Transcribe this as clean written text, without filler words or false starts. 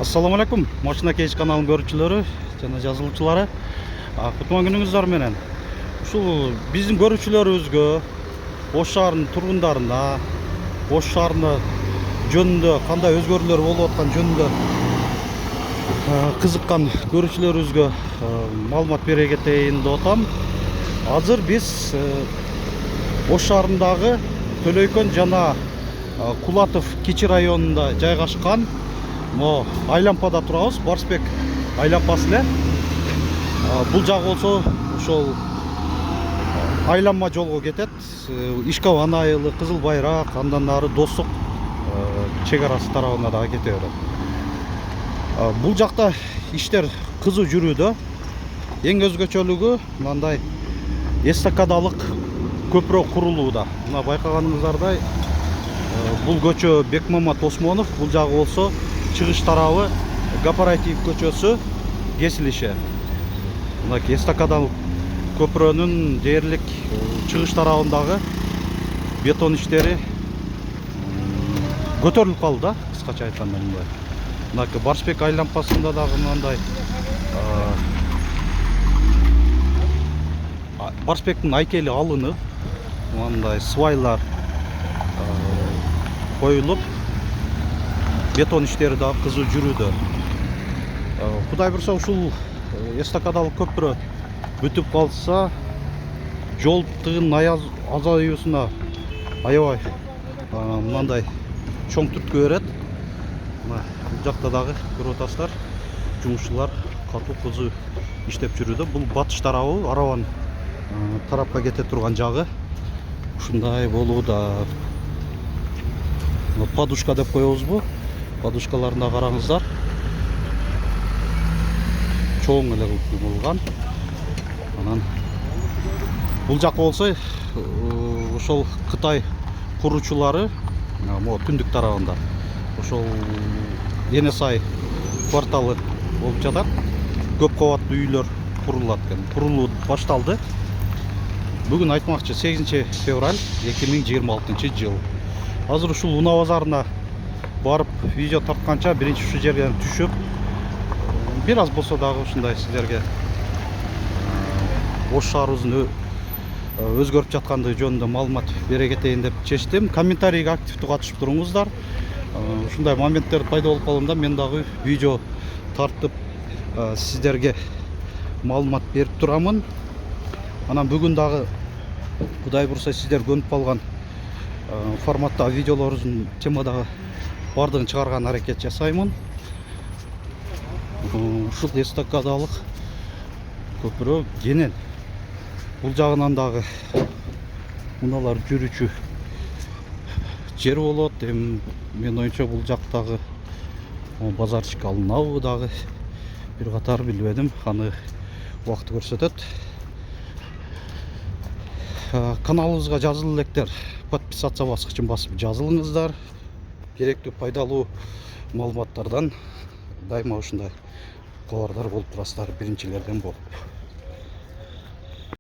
Assalamu алейкум, Машина Кейс каналының көрүүчүлөрү жана жазылуучулары. Кутман күнүңүздөр менен. Ушул биздин көрүүчүлөрүбүзгө Ош шаарынын тургундарына, Ош шаарына жөнүндө кандай өзгөрүүлөр болуп аткан жөнүндө кызыккан көрүүчүлөрүбүзгө маалымат бере кетейин деп атам. Азыр биз Ош шаарындагы Төлөйкөн жана Кулатов Кичи районунда жайгашкан айлампада турабыз. Барсбек айлампасы эле. Бул жагы болсо ошол айланма жолго кетет. Ишков Анайылы, Кызыл Байрак, андан ары Достук чек арасы тарабына дагы кете берет. Бул жакта иштер кызуу жүрүүдө. Эң өзгөчөлүгү мындай эстакадалык көпүрө курулууда. Мына байкаганыңыздардай бул көчө Бекмамат Осмонов, бул жагы болсо чыгыш тарабы Кооператив көчөсү кесилиши. Мына эстакадалык көпүрөнүн дээрлик чыгыш тарабындагы бетон иштери көтөрүлүп калды да, кыскача айтканда мындай. Мына Барсбек айлампасында дагы мындай Барсбектин айкели алынып, мындай свайлар коюлуп, бетон иштери дагы кызуу жүрүүдө. Кудай бурса ушул эстакадалык көпүрө бүтүп калса, жол тыгын азаюусуна аябай мындай чоң түрткү берет. Мына бул жакта дагы көрүп атасыздар, жумушчулар катуу кызуу иштеп жүрүүдө. Бул батыш тарабы, Арабан тарапка кете турган жагы ушундай болууда. Подушка деп коебузбу? Подушкаларына караңыздар. Чоң эле кылган. Анан бул жак болсо ошол Кытай куруучулары түндүк тарабында ошол Енесай кварталы болуп жатат. Көп кабаттуу үйлөр курулат экен. Курулуу башталды. Бүгүн айтмакчы 8 февраль 2026 жыл. Азыр ушул Унаа базарына барып видео тартканча биринчи ушу жерден түшүп, бир аз болсо дагы ушундай силерге Ош шаарыбыздын өзгөрүп жаткандыгы жөнүндө маалымат бере кетейин деп чечтим. Комментарийге активдүү катышып туруңуздар. Ушундай моменттер пайда болуп калганда мен дагы видео тартып сиздерге маалымат берип турамын. Анан бүгүн дагы Кудай бурса сиздер көнүп калган форматтагы видеолорубуздун темадагы бардыгын чыгарган аракет жасаймын. Ушул эстакадалык көпүрө кенен. Бул жагынан дагы муналар жүрүүчү жер болот. Мен оюнча бул жактагы базарчык алынабы дагы бир катар билбедим. Аны убакыт көрсөтөт. Каналыбызга жазылуу электер подписация баскычын басып жазылыңыздар. Керектүү пайдалуу маалыматтардан дайыма ушундай кабардар болуп турасыздар, биринчилерден болуп.